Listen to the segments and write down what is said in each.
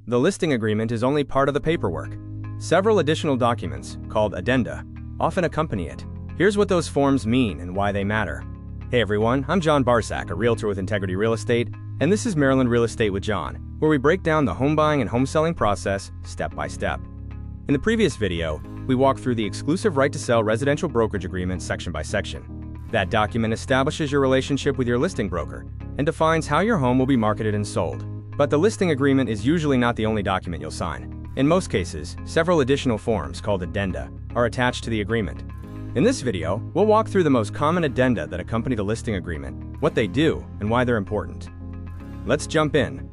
The listing agreement is only part of the paperwork. Several additional documents, called Addenda, often accompany it. Here's what those forms mean and why they matter. Hey everyone, I'm John Barsak, a realtor with Integrity Real Estate, and this is Maryland Real Estate with John, where we break down the home buying and home selling process step by step. In the previous video, we walked through the exclusive right to sell residential brokerage agreement section by section. That document establishes your relationship with your listing broker and defines how your home will be marketed and sold. But the listing agreement is usually not the only document you'll sign. In most cases, several additional forms, called Addenda, are attached to the agreement. In this video, we'll walk through the most common addenda that accompany the listing agreement, what they do, and why they're important. Let's jump in.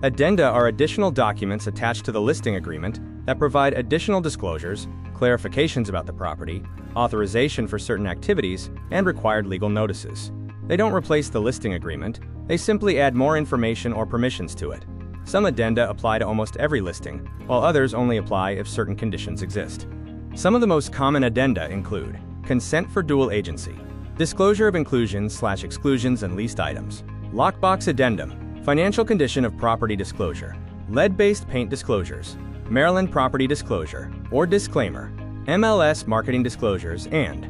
Addenda are additional documents attached to the listing agreement that provide additional disclosures, clarifications about the property, authorization for certain activities, and required legal notices. They don't replace the listing agreement, they simply add more information or permissions to it. Some addenda apply to almost every listing, while others only apply if certain conditions exist. Some of the most common addenda include consent for dual agency, disclosure of inclusions/exclusions and leased items, lockbox addendum, financial condition of property disclosure, lead-based paint disclosures, Maryland property disclosure or disclaimer, MLS Marketing Disclosures, and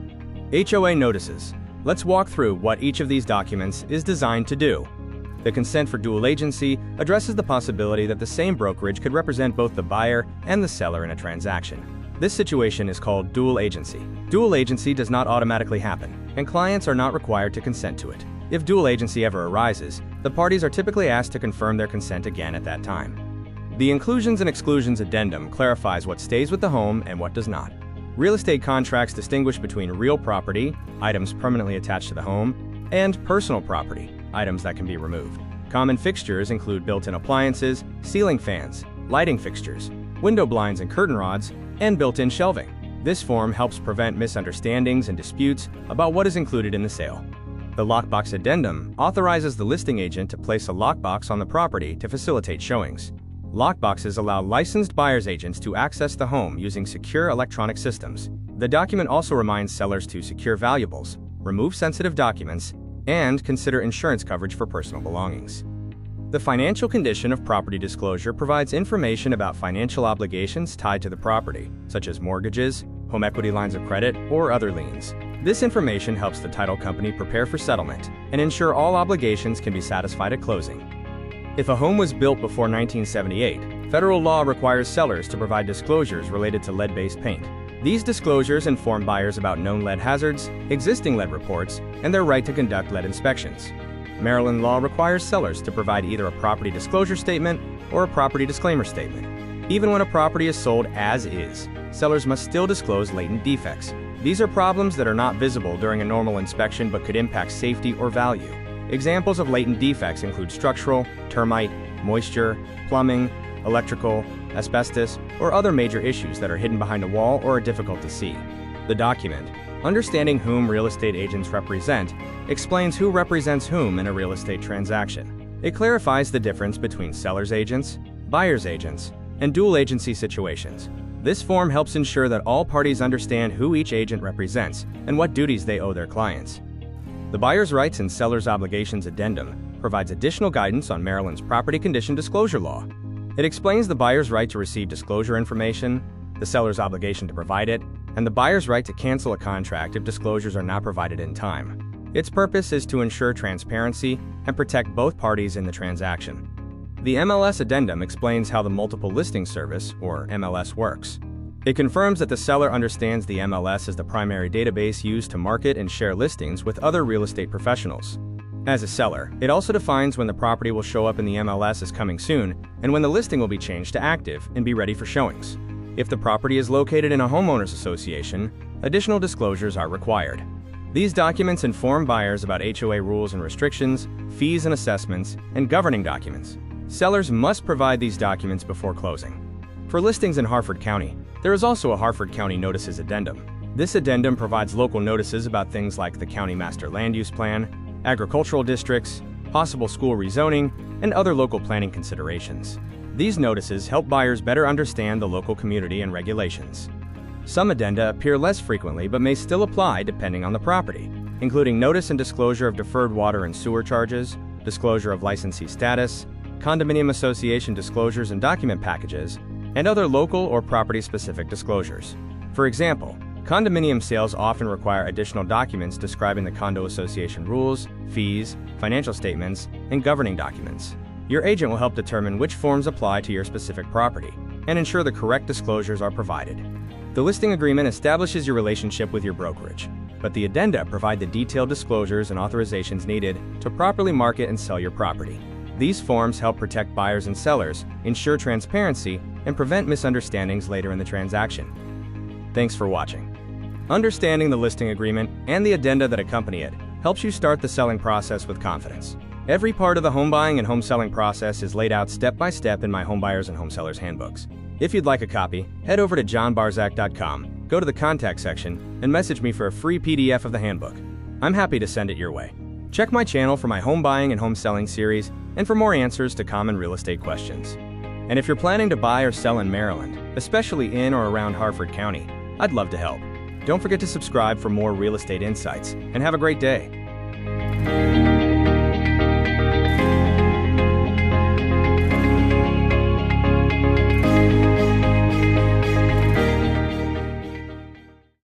HOA notices. Let's walk through what each of these documents is designed to do. The consent for dual agency addresses the possibility that the same brokerage could represent both the buyer and the seller in a transaction. This situation is called dual agency. Dual agency does not automatically happen, and clients are not required to consent to it. If dual agency ever arises, the parties are typically asked to confirm their consent again at that time. The Inclusions and Exclusions Addendum clarifies what stays with the home and what does not. Real estate contracts distinguish between real property, items permanently attached to the home, and personal property, items that can be removed. Common fixtures include built-in appliances, ceiling fans, lighting fixtures, window blinds and curtain rods, and built-in shelving. This form helps prevent misunderstandings and disputes about what is included in the sale. The Lockbox Addendum authorizes the listing agent to place a lockbox on the property to facilitate showings. Lockboxes allow licensed buyer's agents to access the home using secure electronic systems. The document also reminds sellers to secure valuables, remove sensitive documents, and consider insurance coverage for personal belongings. The financial condition of property disclosure provides information about financial obligations tied to the property, such as mortgages, home equity lines of credit, or other liens. This information helps the title company prepare for settlement and ensure all obligations can be satisfied at closing. If a home was built before 1978, federal law requires sellers to provide disclosures related to lead-based paint. These disclosures inform buyers about known lead hazards, existing lead reports, and their right to conduct lead inspections. Maryland law requires sellers to provide either a property disclosure statement or a property disclaimer statement. Even when a property is sold as is, sellers must still disclose latent defects. These are problems that are not visible during a normal inspection but could impact safety or value. Examples of latent defects include structural, termite, moisture, plumbing, electrical, asbestos, or other major issues that are hidden behind a wall or are difficult to see. The document, Understanding Whom Real Estate Agents Represent, explains who represents whom in a real estate transaction. It clarifies the difference between seller's agents, buyer's agents, and dual agency situations. This form helps ensure that all parties understand who each agent represents and what duties they owe their clients. The Buyer's Rights and Seller's Obligations Addendum provides additional guidance on Maryland's property condition disclosure law. It explains the buyer's right to receive disclosure information, the seller's obligation to provide it, and the buyer's right to cancel a contract if disclosures are not provided in time. Its purpose is to ensure transparency and protect both parties in the transaction. The MLS Addendum explains how the Multiple Listing Service, or MLS, works. It confirms that the seller understands the MLS as the primary database used to market and share listings with other real estate professionals. As a seller, it also defines when the property will show up in the MLS as coming soon and when the listing will be changed to active and be ready for showings. If the property is located in a homeowners association, additional disclosures are required. These documents inform buyers about HOA rules and restrictions, fees and assessments, and governing documents. Sellers must provide these documents before closing. For listings in Harford County, there is also a Harford County Notices Addendum. This addendum provides local notices about things like the County Master Land Use Plan, agricultural districts, possible school rezoning, and other local planning considerations. These notices help buyers better understand the local community and regulations. Some addenda appear less frequently but may still apply depending on the property, including notice and disclosure of deferred water and sewer charges, disclosure of licensee status, condominium association disclosures and document packages, and other local or property-specific disclosures. For example, condominium sales often require additional documents describing the condo association rules, fees, financial statements, and governing documents. Your agent will help determine which forms apply to your specific property and ensure the correct disclosures are provided. The listing agreement establishes your relationship with your brokerage, but the addenda provide the detailed disclosures and authorizations needed to properly market and sell your property. These forms help protect buyers and sellers, ensure transparency, and prevent misunderstandings later in the transaction. Thanks for watching. Understanding the listing agreement and the addenda that accompany it helps you start the selling process with confidence. Every part of the home buying and home selling process is laid out step by step in my Home Buyers and Home Sellers Handbooks. If you'd like a copy, head over to johnbarzak.com, go to the contact section, and message me for a free PDF of the handbook. I'm happy to send it your way. Check my channel for my home buying and home selling series and for more answers to common real estate questions. And if you're planning to buy or sell in Maryland, especially in or around Harford County, I'd love to help. Don't forget to subscribe for more real estate insights, and have a great day.